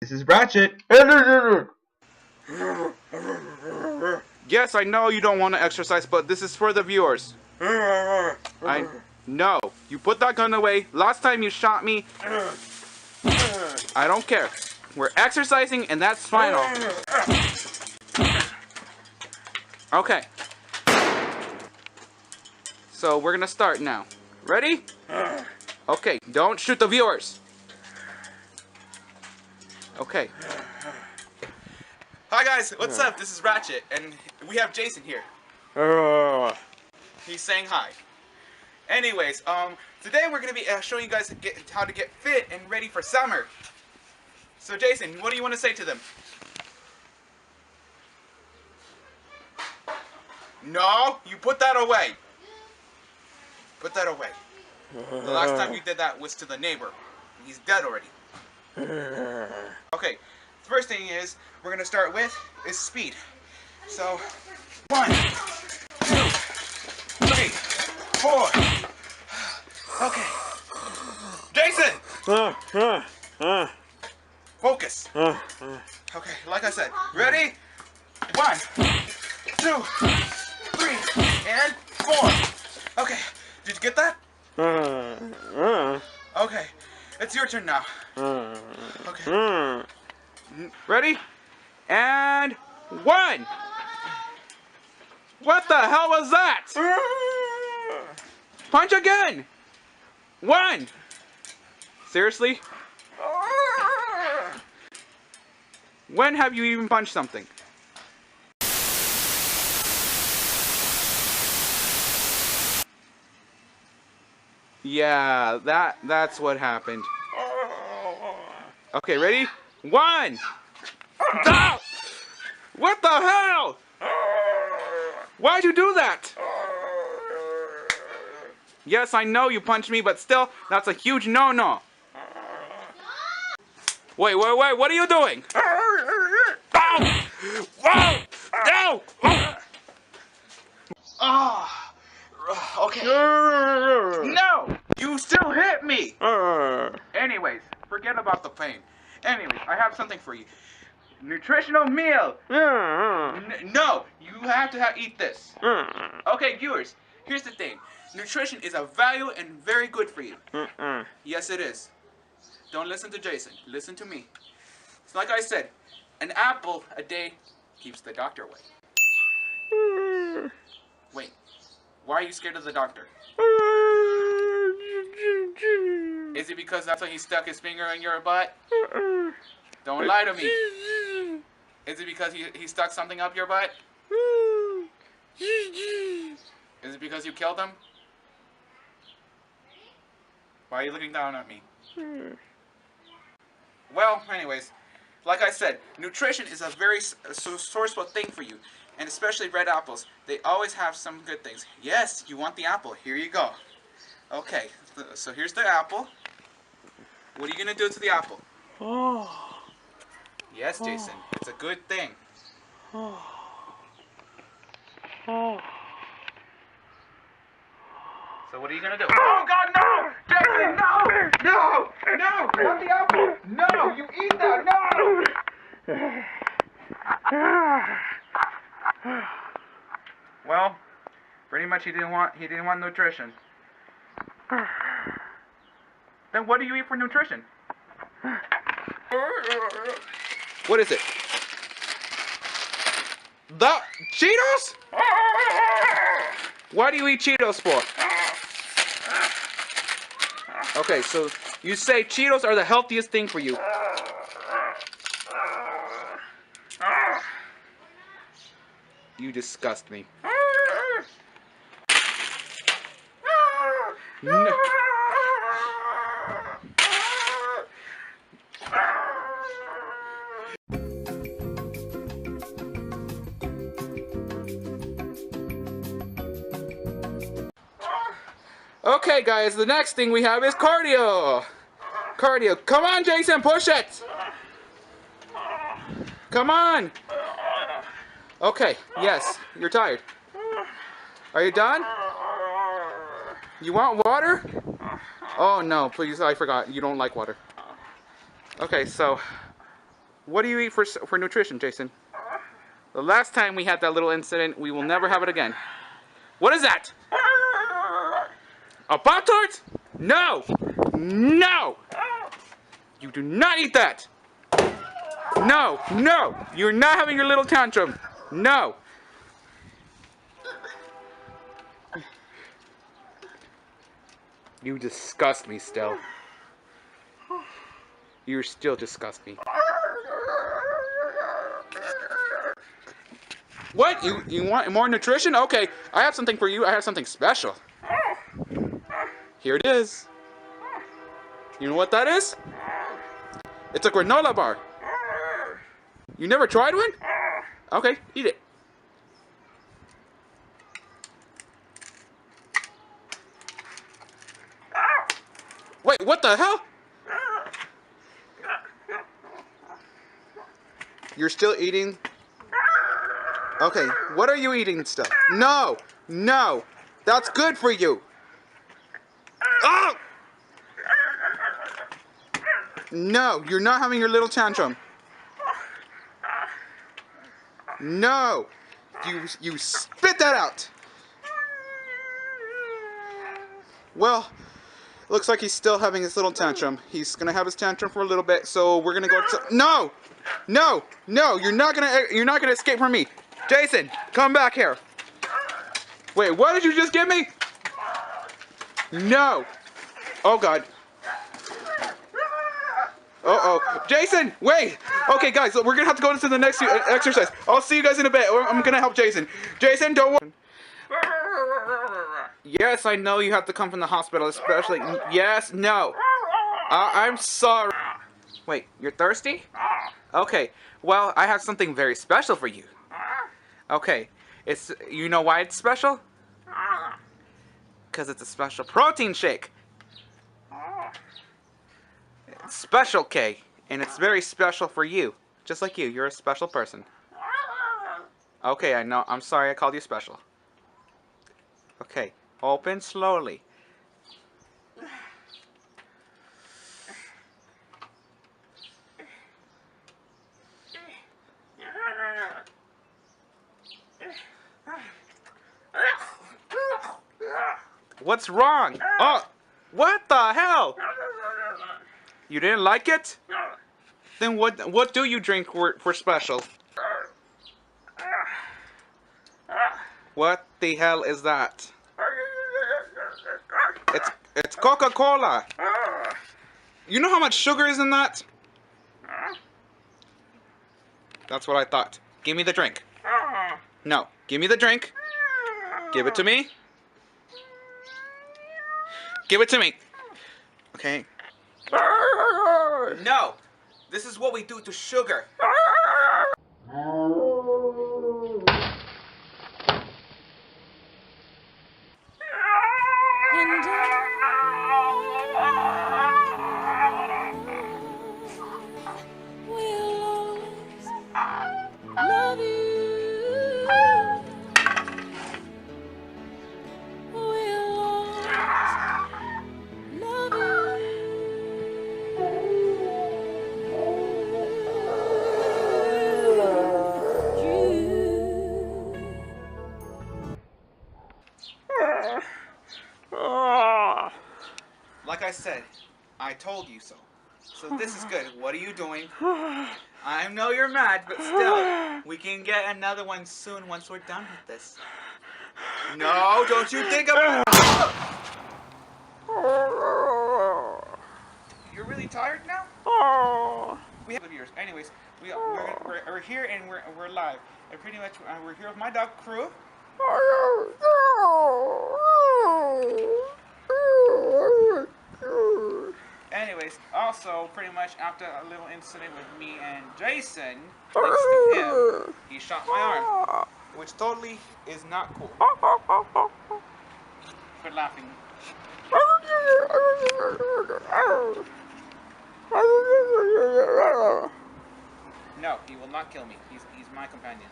This is Ratchet. Yes, I know you don't want to exercise, but this is for the viewers. I know. You put that gun away. Last time you shot me. I don't care. We're exercising and that's final. Okay. So we're gonna start now. Ready? Okay, don't shoot the viewers. Okay. Hi guys, what's up? This is Ratchet, and we have Jason here. He's saying hi. Anyways, today we're gonna be showing you guys how to get fit and ready for summer. So Jason, what do you want to say to them? No, you put that away. Put that away. The last time you did that was to the neighbor. He's dead already. Okay, first thing is we're gonna start with is speed. So 1, 2, 3, 4. Okay, Jason. Focus. Okay, like I said, ready? 1, 2, 3, and 4. Okay, did you get that? Okay, it's your turn now. Okay. Ready? And 1. What the hell was that? Punch again. 1. Seriously? When have you even punched something? Yeah, that's what happened. Okay, ready? 1. Ah! What the hell? Why'd you do that? Yes, I know you punched me, but still, that's a huge no-no. Wait, what are you doing? Ow! Whoa! No! Ah, okay. No, you still hit me. Anyways, forget about the pain. Anyways, I have something for you. Nutritional meal. No, you have to eat this. Okay, viewers, here's the thing. Nutrition is a value and very good for you. Yes, it is. Don't listen to Jason. Listen to me. It's like I said, an apple a day keeps the doctor away. Wait, why are you scared of the doctor? Is it because that's why he stuck his finger in your butt? Don't lie to me. Is it because he stuck something up your butt? Is it because you killed him? Why are you looking down at me? Well, anyways, like I said, nutrition is a very sourceful thing for you. And especially red apples. They always have some good things. Yes, you want the apple. Here you go. Okay, so here's the apple. What are you going to do to the apple? Yes, Jason, it's a good thing. So what are you going to do? Oh, God, no! Jason, no! No! No! Not the apple! No! You eat that! No! Well, pretty much he didn't want nutrition. Then what do you eat for nutrition? What is it? The Cheetos? Why do you eat Cheetos for? Okay, so you say Cheetos are the healthiest thing for you. You disgust me. No. Okay, guys, the next thing we have is cardio. Cardio. Come on, Jason, push it. Come on. Okay, yes, you're tired. Are you done? You want water? Oh no, please, I forgot. You don't like water. Okay, so What do you eat for nutrition, Jason? The last time we had that little incident, we will never have it again. What is that? A Pop-Tart? No! No! You do not eat that! No! No! You're not having your little tantrum! No! You disgust me still. You still disgust me. What? You want more nutrition? Okay, I have something for you. I have something special. Here it is. You know what that is? It's a granola bar. You never tried one? Okay, eat it. Wait, what the hell? You're still eating? Okay, what are you eating still? No! No! That's good for you! Oh! No, you're not having your little tantrum. No! You spit that out! Well, looks like he's still having his little tantrum. He's gonna have his tantrum for a little bit, so we're gonna go to... No! No! No! You're not gonna escape from me! Jason, come back here! Wait, what did you just give me? No! Oh God. Uh-oh. Jason, wait! Okay, guys, we're gonna have to go into the next exercise. I'll see you guys in a bit. I'm gonna help Jason. Jason, don't worry. Yes, I know you have to come from the hospital, especially... Yes, no. I'm sorry. Wait, you're thirsty? Okay, well, I have something very special for you. Okay, you know why it's special? Because it's a special protein shake. It's Special K, and it's very special for you. Just like you, you're a special person. Okay, I know, I'm sorry I called you special. Okay, open slowly. What's wrong? Oh, what the hell? You didn't like it? Then what do you drink for special? What the hell is that? It's Coca-Cola. You know how much sugar is in that? That's what I thought. Give me the drink. No, give me the drink. Give it to me. Give it to me. Okay. No. This is what we do to sugar. Like I said, I told you so. So this is good. What are you doing? I know you're mad, but still, we can get another one soon once we're done with this. No, don't you think about it. You're really tired now? We have viewers. Anyways, we're here and we're live. And pretty much we're here with my dog Crew. Anyways, also pretty much after a little incident with me and Jason, thanks to him, he shot my arm, which totally is not cool. Quit laughing. No, he will not kill me. He's my companion.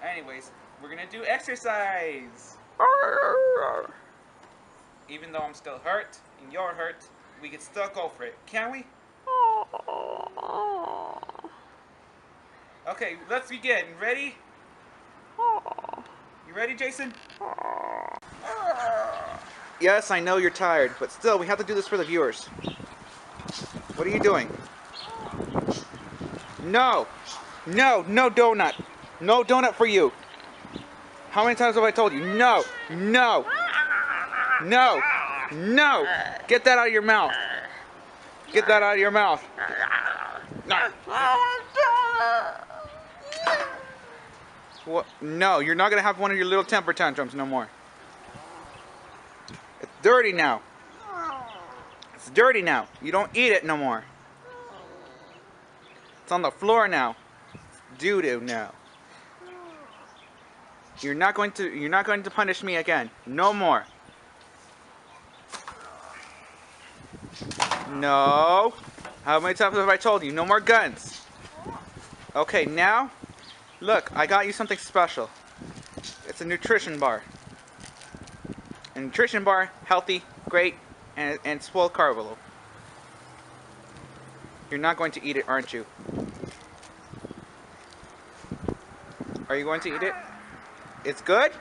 Anyways, we're gonna do exercise. Even though I'm still hurt and you're hurt, we can still go for it, can't we? Okay, let's begin. Ready? You ready, Jason? Yes, I know you're tired, but still, we have to do this for the viewers. What are you doing? No! No, no donut! No donut for you! How many times have I told you? No! No! No! No! Get that out of your mouth! Get that out of your mouth! No! What? No, you're not gonna have one of your little temper tantrums no more. It's dirty now. It's dirty now. You don't eat it no more. It's on the floor now. Doo-doo now. You're not going to punish me again. No more. No. How many times have I told you? No more guns. Okay, now, look, I got you something special. It's a nutrition bar. A nutrition bar, healthy, great, and it's full of carbo. You're not going to eat it, aren't you? Are you going to eat it? It's good?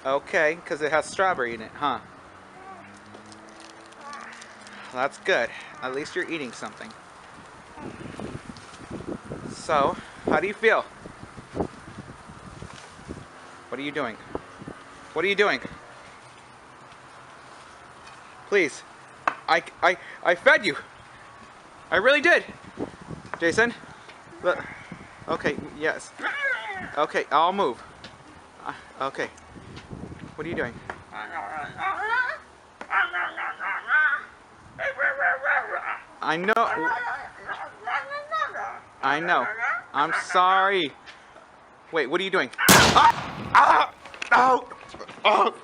Okay, because it has strawberry in it, huh? That's good. At least you're eating something. So, how do you feel? What are you doing? What are you doing? Please. I fed you. I really did. Jason? Look. Okay, yes. Okay, I'll move. Okay. What are you doing? I know. I know. I'm sorry. Wait, what are you doing? Ah! Ah! Oh! Oh!